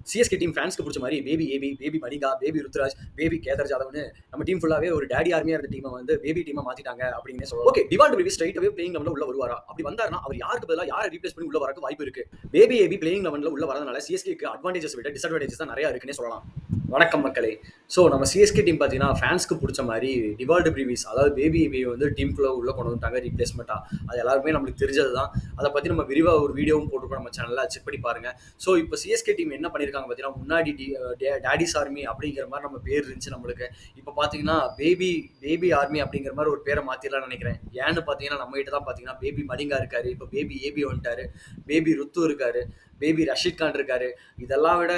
CSK team ஃபேன்ஸ்க்கு பிடிச்ச மாதிரி பேபி ஏபி, பேபி மணிகா, பேபி ருத்ராஜ், பேபி கேதர் ஜாதவ்னு நம்ம டீம் ஃபுல்லாவே ஒரு டாடி ஆர்மியா இருந்த டீமை வந்து பேபி டீமா மாத்திட்டாங்க அப்படின்னே சொல்லலாம். ஓகே, டிவால்ட் பிரேவி ஸ்ட்ரைட்டாவே பிளேயிங் லெவன்ல உள்ள வருவாரா? அப்படி வந்தாருன்னா அவர் யாருக்கு பதிலா யாரை ரீப்ளேஸ் பண்ணி உள்ள வரக்கு வாய்ப்பு இருக்கு? பேபி ஏபி பிளேயிங் லெவன்ல உள்ள வரதுனால சிஎஸ்கேக்கு அட்வான்டேஜஸ் விட டிஸ்அட்வான்டேஜஸ் தான் நிறைய இருக்குன்னே சொல்லலாம். வணக்கம் மக்களே. ஸோ நம்ம சிஎஸ்கே டீம் பார்த்தீங்கன்னா ஃபேன்ஸ்க்கு பிடிச்ச மாதிரி டிவால்ட் பிரீவிஸ் அதாவது பேபி ஏபி வந்து டீமுக்குள்ள உள்ள கொண்டு வந்துட்டாங்க ரீப்ளேஸ்மெண்ட்டாக. அது எல்லாருமே நம்மளுக்கு தெரிஞ்சது தான். அதை பற்றி நம்ம விரிவாக ஒரு வீடியோவும் போட்டிருக்கோம் நம்ம சேனலில், செக் பண்ணி பாருங்க. ஸோ இப்போ சிஎஸ்கே டீம் என்ன பண்ணியிருக்காங்க பார்த்தீங்கன்னா, முன்னாடி டேடிஸ் ஆர்மி அப்படிங்கிற மாதிரி நம்ம பேர் இருந்துச்சு நம்மளுக்கு. இப்போ பார்த்தீங்கன்னா பேபி பேபி ஆர்மி அப்படிங்கிற மாதிரி ஒரு பேரை மாற்றிடலாம்னு நினைக்கிறேன். ஏன்னு பார்த்தீங்கன்னா நம்ம கிட்ட தான் பார்த்தீங்கன்னா பேபி மடிங்கா இருக்காரு, இப்போ பேபி ஏபி வந்துட்டாரு, பேபி ருத்து இருக்காரு, பேபி ரஷீத் கான் இருக்காரு. இதெல்லாம் விட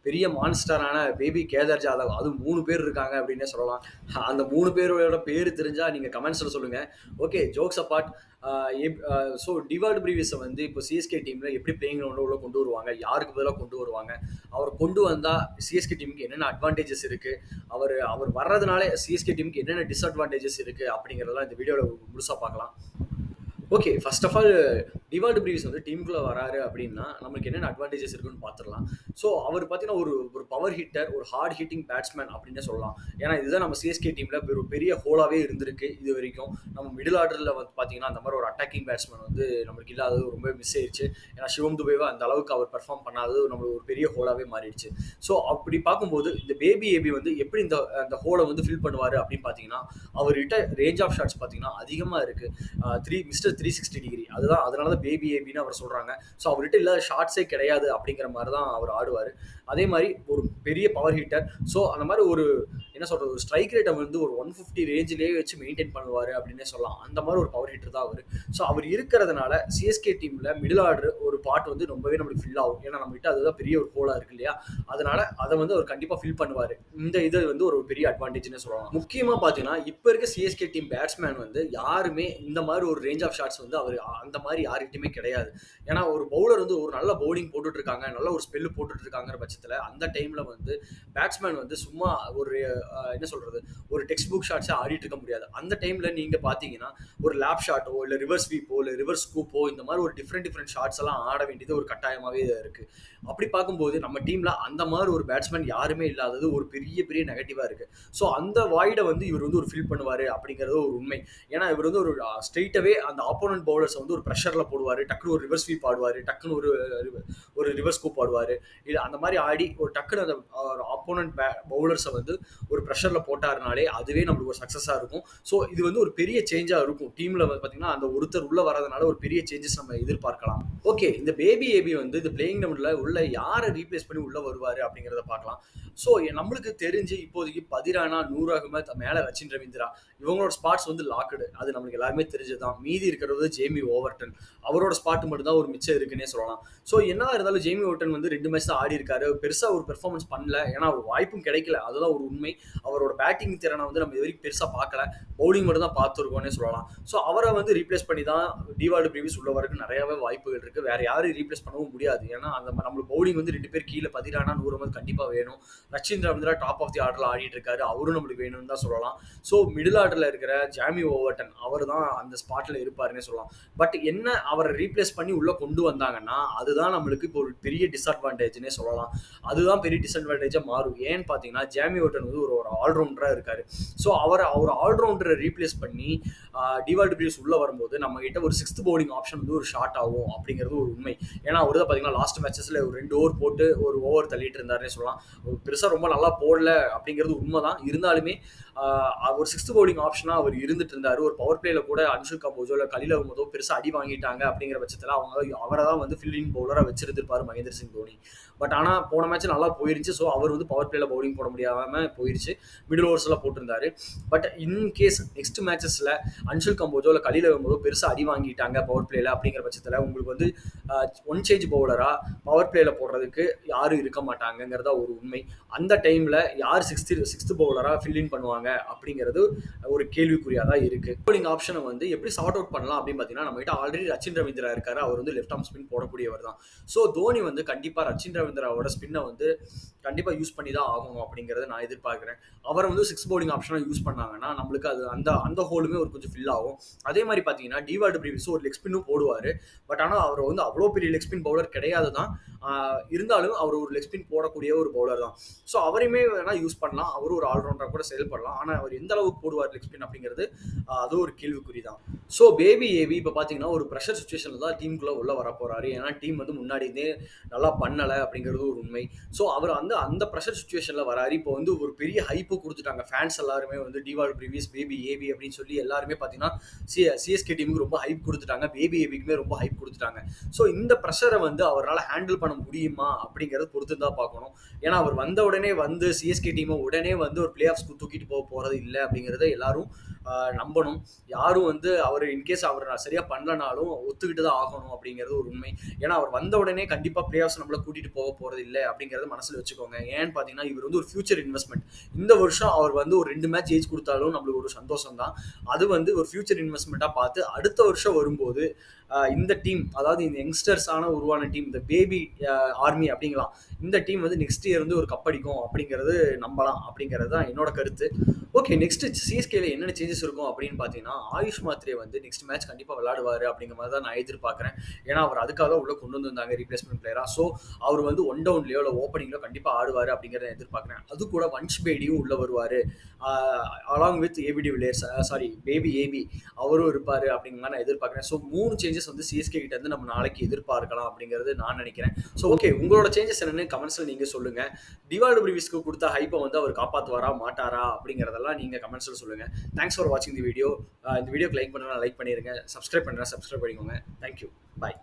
பெரிய மான்ஸ்டரான பேபி கேதர் ஜாதவ், அது 3 பேர் இருக்காங்க அப்படின்னே சொல்லலாம். அந்த 3 பேரோட பேர் தெரிஞ்சா நீங்க கமெண்ட்ஸ்ல சொல்லுங்க. Okay, jokes apart. So Dewald பிரீவிஸை வந்து இப்போ சிஎஸ்கே டீம்ல எப்படி பிளேயிங் கிரவுண்டில் உள்ள கொண்டு வருவாங்க, யாருக்கு பதிலாக கொண்டு வருவாங்க, அவர் கொண்டு வந்தா சிஎஸ்கே டீமுக்கு என்னென்ன அட்வான்டேஜஸ் இருக்கு, அவர் அவர் வர்றதுனால சிஎஸ்கே டீமுக்கு என்னென்ன டிஸ்அட்வான்டேஜஸ் இருக்கு அப்படிங்கிறதெல்லாம் இந்த வீடியோவில் முழுசாக பார்க்கலாம். Okay, first of all Dewald Brevis வந்து டீமுக்குள்ள வராரு அப்படின்னா நமக்கு என்னென்ன அட்வான்டேஜஸ் இருக்குன்னு பார்த்துடலாம். ஸோ அவர் பார்த்தீங்கன்னா ஒரு ஒரு பவர் ஹிட்டர், ஒரு ஹார்ட் ஹிட்டிங் பேட்ஸ்மேன் அப்படின்னு சொல்லலாம். ஏன்னா இதுதான் நம்ம சிஎஸ்கே டீமில் ஒரு பெரிய ஹோலாகவே இருந்திருக்கு இது வரைக்கும். நம்ம மிடில் ஆர்டரில் வந்து பார்த்தீங்கன்னா அந்த மாதிரி ஒரு அட்டாக்கிங் பேட்ஸ்மேன் வந்து நம்மளுக்கு இல்லாதது ரொம்ப மிஸ் ஆயிடுச்சு. ஏன்னா சிவம் துபேவா அந்த அளவுக்கு அவர் பெர்ஃபார்ம் பண்ணாதது நம்மளுக்கு ஒரு பெரிய ஹோலாகவே மாறிடுச்சு. ஸோ அப்படி பார்க்கும்போது இந்த பேபி ஏபி வந்து எப்படி இந்த அந்த ஹோலை வந்து ஃபில் பண்ணுவார் அப்படின்னு பார்த்தீங்கன்னா, அவர்கிட்ட ரேஞ்ச் ஆஃப் ஷாட்ஸ் பார்த்தீங்கன்னா அதிகமாக இருக்குது. மிஸ்டர் 360 டிகிரி, அதுதான் அதனால தான் பேபி ஏபின்னு அவர் சொல்றாங்க. ஸோ அவர்கிட்ட இல்லாத ஷாட்ஸே கிடையாது அப்படிங்கிற மாதிரி தான் அவர் ஆடுவார். அதே மாதிரி ஒரு பெரிய பவர் ஹிட்டர். ஸோ அந்த மாதிரி ஒரு என்ன சொல்றது, ஒரு ஸ்ட்ரைக் ரேட்டை வந்து ஒரு 150 ரேஞ்சிலேயே வச்சு மெயின்டைன் பண்ணுவார் அப்படின்னே சொல்லலாம். அந்த மாதிரி ஒரு பவர் ஹிட்டர் தான் அவர். ஸோ அவர் இருக்கிறதுனால சிஎஸ்கே டீமில் மிடில் ஆர்டர் ஒரு பார்ட் வந்து ரொம்பவே நம்மளுக்கு ஃபில் ஆகும். ஏன்னா நம்மகிட்ட அதுதான் பெரிய ஒரு ஹோலாக இருக்கு இல்லையா, அதனால அதை வந்து அவர் கண்டிப்பாக ஃபில் பண்ணுவார். இந்த இது வந்து ஒரு பெரிய அட்வான்டேஜ்னு சொல்லலாம். முக்கியமாக பார்த்தீங்கன்னா இப்போ இருக்க சிஎஸ்கே டீம் பேட்ஸ்மேன் வந்து யாருமே இந்த மாதிரி ஒரு ரேஞ்ச் ஆஃப் ஷாட்ஸ் வந்து அவர் அந்த மாதிரி யார்கிட்டயுமே கிடையாது. ஏன்னா ஒரு பவுலர் வந்து ஒரு நல்ல பவுலிங் போட்டுட்டு இருக்காங்க, நல்ல ஒரு ஸ்பெல்லு போட்டுட்டு இருக்காங்கிற பட்சத்தில் அந்த டைமில் வந்து பேட்ஸ்மேன் வந்து சும்மா ஒரு என்ன சொல்றது, ஒரு டெக்ஸ்ட் புக் ஷாட்ஸை ஆடிட்டு இருக்க முடியாது. அந்த டைமில் நீங்கள் பார்த்தீங்கன்னா ஒரு லேப் ஷாட்டோ இல்லை ரிவர்ஸ் ஸ்வீப்போ இல்லை ரிவர்ஸ் ஸ்கூப்போ இந்த மாதிரி ஒரு டிஃப்ரெண்ட் ஷாட்ஸ் எல்லாம் ஆட வேண்டியது ஒரு கட்டாயமாகவே இருக்குது. அப்படி பார்க்கும்போது நம்ம டீமில் அந்த மாதிரி ஒரு பேட்ஸ்மேன் யாருமே இல்லாதது ஒரு பெரிய பெரிய நெகட்டிவாக இருக்குது. ஸோ அந்த வாய்டை வந்து இவர் வந்து ஒரு ஃபில் பண்ணுவார் அப்படிங்கிறது ஒரு உண்மை. ஏன்னா இவர் வந்து ஒரு ஸ்ட்ரெயிட்டாகவே அந்த ஆப்போனன்ட் பவுலர்ஸ் வந்து ஒரு ப்ரெஷரில் போடுவார், டக்குனு ஒரு ரிவர்ஸ் ஸ்வீப் ஆடுவார், டக்குனு ஒரு ரிவர்ஸ் ஸ்கூப் ஆடுவார். இது அந்த மாதிரி ஆடி ஒரு டக்குனு அந்த ஆப்போனன்ட் பவுலர்ஸை வந்து ஒரு ப்ரெஷரில் போட்டாருனாலே அதுவே நம்மளுக்கு ஒரு சக்ஸஸாக இருக்கும். ஸோ இது வந்து ஒரு பெரிய சேஞ்சாக இருக்கும் டீமில் வந்து பார்த்தீங்கன்னா, அந்த ஒருத்தர் உள்ளே வரதுனால ஒரு பெரிய சேஞ்சஸ் நம்ம எதிர்பார்க்கலாம். ஓகே, இந்த பேபி ஏபி வந்து இந்த பிளேயிங் லெவனில் உள்ள யாரை ரீப்ளேஸ் பண்ணி உள்ளே வருவார் அப்படிங்கிறத பார்க்கலாம். ஸோ நம்மளுக்கு தெரிஞ்சு இப்போதைக்கு பதிரானா, நூர் அகமத், மேலே ரச்சின் ரவீந்திரா, இவங்களோட ஸ்பாட்ஸ் வந்து லாக்குடு. அது நம்மளுக்கு எல்லாருமே தெரிஞ்சதுதான். மீதி இருக்கிறது ஜேமி ஓவர்டன், அவரோட ஸ்பாட் மட்டும் தான் ஒரு மிச்சம் இருக்குன்னே சொல்லலாம். ஸோ என்ன இருந்தாலும் ஜேமி ஓவர்டன் வந்து 2 மேட்ச் தான் ஆடி இருக்காரு, பெருசாக ஒரு பெர்ஃபார்மன்ஸ் பண்ணல. ஏன்னா அவர் வாய்ப்பும் கிடைக்கல, அதுதான் ஒரு உண்மை. அவரோட பேட்டிங் திறனை வந்து நம்ம இது வரைக்கும் பெருசாக பார்க்கல, பவுலிங் மட்டும் தான் பார்த்துருக்கோன்னே சொல்லலாம். ஸோ அவரை வந்து ரீப்ளேஸ் பண்ணி தான் டிவால்ட் பிரீவிஸ் உள்ள வரைக்கும் நிறையவே வாய்ப்புகள் இருக்குது. வேற யாரும் ரீப்ளேஸ் பண்ணவும் முடியாது. ஏன்னா அந்த நம்மளுக்கு பவுலிங் வந்து 2 பேர் கீழே பதிரானா, நூர் அகமத் கண்டிப்பாக வேணும். Rachin Ravindra top of the ஆர்டரில் ஆடிட்டு இருக்காரு, அவரும் நம்மளுக்கு வேணும்னு தான் சொல்லலாம். ஸோ மிடில் ஆர்டரில் இருக்கிற ஜாமி ஓவர்டன் அவர் தான் அந்த ஸ்பாட்டில் இருப்பாருன்னே சொல்லலாம். பட் என்ன அவரை ரீப்ளேஸ் பண்ணி உள்ளே கொண்டு வந்தாங்கன்னா அதுதான் நம்மளுக்கு இப்போ ஒரு பெரிய டிஸ்அட்வான்டேஜ்னே சொல்லலாம். அதுதான் பெரிய டிஸ்அட்வான்டேஜாக மாறும். ஏன்னு பார்த்தீங்கன்னா ஜாமி ஓவர்டன் வந்து ஒரு ஆல்ரவுண்டராக இருக்காரு. ஸோ அவர் ஆல்ரவுண்டரை ரீப்ளேஸ் பண்ணி டிவால்ட் பிரீவிஸ் உள்ளே வரும்போது நம்ம கிட்ட ஒரு 6th பவுலிங் ஆப்ஷன் வந்து ஒரு ஷார்ட் ஆகும் அப்படிங்கிறது ஒரு உண்மை. ஏன்னா அவர் தான் பார்த்தீங்கன்னா லாஸ்ட் மேட்சஸில் ஒரு 2 ஓவர் போட்டு ஒரு ஓவர் தள்ளிட்டு இருந்தாருன்னே சொல்லலாம். பெருசாக ரொம்ப நல்லா போடல அப்படிங்கிறது உண்மைதான். இருந்தாலுமே ஒரு 6th பவுலிங் ஆப்ஷனாக அவர் இருந்துட்டு இருந்தார். ஒரு பவர் பிளேல கூட அன்ஷுல் கம்போஜோ இல்லை கலில் அகமதோ பெருசாக அடி வாங்கிட்டாங்க அப்படிங்கிற பட்சத்தில் அவரை தான் வந்து ஃபில்லிங் பவுலராக வச்சிருந்திருப்பார் மகேந்திர சிங் தோனி. பட் ஆனால் போன மேட்ச் நல்லா போயிருச்சு. ஸோ அவர் வந்து பவர் பிளேல பவுலிங் போட முடியாமல் போயிருச்சு, மிடில் ஓவர்ஸில் போட்டிருந்தாரு. பட் இன்கேஸ் நெக்ஸ்ட் மேட்சஸில் அன்ஷுல் கம்போஜோ இல்லை கலில் அகமதோ பெருசாக அடி வாங்கிட்டாங்க பவர் பிளேல அப்படிங்கிற பட்சத்தில் உங்களுக்கு வந்து ஒன் சேஞ்ச் பவுலராக பவர் பிளேல போடுறதுக்கு யாரும் இருக்க மாட்டாங்கிறதா ஒரு உண்மை. அந்த டைமில் யார் 6th பவுலராக ஃபில்லிங் பண்ணுவாங்க அப்படிங்கிறது ஒரு கேள்விக்குறியாக தான் இருக்குது. பவுலிங் ஆப்ஷனை வந்து எப்படி சார்ட் அவுட் பண்ணலாம் அப்படின்னு பார்த்தீங்கன்னா, நம்ம கிட்ட ஆல்ரெடி ரச்சின் ரவீந்திரா இருக்காரு, அவர் வந்து லெஃப்ட் ஆர்ம் ஸ்பின் போடக்கூடியவர் தான். ஸோ தோனி வந்து கண்டிப்பாக ரச்சின் ரவீந்திராவோட ஸ்பின்னை வந்து கண்டிப்பாக யூஸ் பண்ணி தான் ஆகணும் அப்படிங்கிறத நான் எதிர்பார்க்குறேன். எதிர்பார்க்குறேன். அவரை வந்து 6 பவுலிங் ஆப்ஷனா யூஸ் பண்ணாங்கன்னா, நம்மளுக்கு அது அந்த அந்த ஹோலுமே ஒரு கொஞ்சம் ஃபில் ஆகும். அதே மாரி பார்த்தீங்கன்னா, டிவால்ட் பிரீவிஸ் ஒரு லெக் ஸ்பின்னும் போடுவாரு. பட் ஆனா, அவர் வந்து அவ்வளோ பெரிய லெக் ஸ்பின் பவுலர் கிடையாது தான். இருந்தாலும் அவர் ஒரு லெக் ஸ்பின் போடக்கூடிய ஒரு பவுலர் தான். ஸோ அவரையுமே வேணா யூஸ் பண்ணலாம். அவரும் ஒரு ஆல்ரவுண்டரா கூட செயல்படலாம். ஆனா, அவர் எந்த அளவுக்கு போடுவார் லெக் ஸ்பின் அப்படிங்கிறது அது ஒரு கேள்விக்குறி தான். ஸோ பேபி ஏவி இப்ப பார்த்தீங்கன்னா, ஒரு பிரஷர் சிச்சுவேஷன்ல தான் டீமுக்குள்ள உள்ள வரப்போறாரு. ஏன்னா, டீம் வந்து முன்னாடி இருந்தே நல்லா பண்ணல அப்படிங்கிறது ஒரு உண்மை. ஸோ அவர் வந்து அந்த பிரஷர் சிச்சுவேஷன்ல வராரு. இப்போ வந்து ஒரு பெரிய ஹைப்பு குடுத்துட்டாங்க. ஃபேன்ஸ் எல்லாருமே வந்து டிவால்ட் பிரீவிஸ், பேபி ஏவி அப்படின்னு சொல்லி எல்லாருமே பார்த்தீங்கன்னா, சிஎஸ்கே டீமுக்கு ரொம்ப ஹைப் குடுத்துட்டாங்க. பேபி ஏவிக்குமே ரொம்ப ஹைப் குடுத்துட்டாங்க. ஸோ இந்த பிரஷர வந்து அவரால ஹேண்டில் பண்ண முடியுமா அப்படிங்கிறத பொறுத்து தான் பார்க்கணும். ஏன்னா, அவர் வந்த உடனே வந்து சிஎஸ்கே டீம உடனே வந்து ஒரு பிளே ஆஃப்ஸ்க்கு தூக்கிட்டு போறது இல்ல அப்படிங்கிறத எல்லாரும் நம்பணும். யாரும் வந்து அவர் இன்கேஸ் அவர் சரியா பண்ணலனாலும் ஒத்துக்கிட்டு தான் ஆகணும் அப்படிங்கிறது ஒரு உண்மை. ஏன்னா, அவர் வந்த உடனே கண்டிப்பா பிளே ஆஃப்ஸ் நம்மள கூட்டிட்டு போறது இல்ல அப்படிங்கிறத மனசுல வச்சுக்கோங்க. ஏன்னு பார்த்தீங்கன்னா, இவர் வந்து ஒரு ஃபியூச்சர் இன்வெஸ்ட்மென்ட். இந்த வருஷம் அவர் வந்து ஒரு 2 மேட்ச் ஜெயிச்சு குடுத்தாலும் நம்மளுக்கு ஒரு சந்தோஷம் தான். அது வந்து ஒரு ஃபியூச்சர் இன்வெஸ்ட்மென்ட்டா பார்த்து அடுத்த வருஷம் வரும்போது இந்த டீம், அதாவது இந்த யங்ஸ்டர்ஸான உருவான டீம், இந்த பேபி ஆர்மி அப்படிங்கலாம். இந்த டீம் வந்து நெக்ஸ்ட் இயர் வந்து ஒரு கப் அடிக்கும் அப்படிங்கிறது நம்பலாம் அப்படிங்கிறது தான் என்னோட கருத்து. ஓகே, நெக்ஸ்ட் சிஎஸ்கேல என்னென்ன சேஞ்சஸ் இருக்கும் அப்படின்னு பார்த்தீங்கன்னா, ஆயுஷ் மாத்ரே வந்து நெக்ஸ்ட் மேட்ச் கண்டிப்பா விளையாடுவாரு அப்படிங்கிற மாதிரி தான் நான் எதிர்பார்க்குறேன். ஏன்னா, அவர் அதுக்காக தான் உள்ள கொண்டு வந்திருந்தாங்க ரீப்ளேஸ்மென்ட் பிளேயரா. ஸோ அவர் வந்து ஒன் டவுன்லயோ இல்லை ஓப்பனிங்லயோ கண்டிப்பா ஆடுவாரு அப்படிங்கிறத எதிர்பார்க்குறேன். அது கூட வன்ஷ் பேடியும் உள்ள வருவாரு. Along with AB de Villiers, sorry baby AB அவரும் இருப்பாரு அப்படிங்கிற மாதிரி நான் எதிர்பார்க்குறேன். ஸோ 3 சேஞ்சஸ் வந்து சிஎஸ்கே கிட்ட இருந்து நம்ம நாளைக்கு எதிர்பார்க்கலாம் அப்படிங்கிறது நான் நினைக்கிறேன். ஸோ ஓகே, உங்களோட சேஞ்சஸ் என்னன்னு கமெண்ட்ஸ்ல நீங்க சொல்லுங்க. டிவால்ட் பிரீவிஸ்க்கு கொடுத்த ஹைப்பை வந்து அவர் காப்பாற்றுவாரா மாட்டாரா அப்படிங்கிறதெல்லாம் நீங்க கமெண்ட்ஸ்ல சொல்லுங்க. தேங்க்ஸ் ஃபார் வாட்சிங் தி வீடியோ. இந்த வீடியோக்கு லைக் பண்ணுங்க, லைக் பண்ணிருங்க. சப்ஸ்கிரைப் பண்ணுங்க, சப்ஸ்கிரைப் பண்ணிக்கோங்க. தேங்க்யூ. பாய்.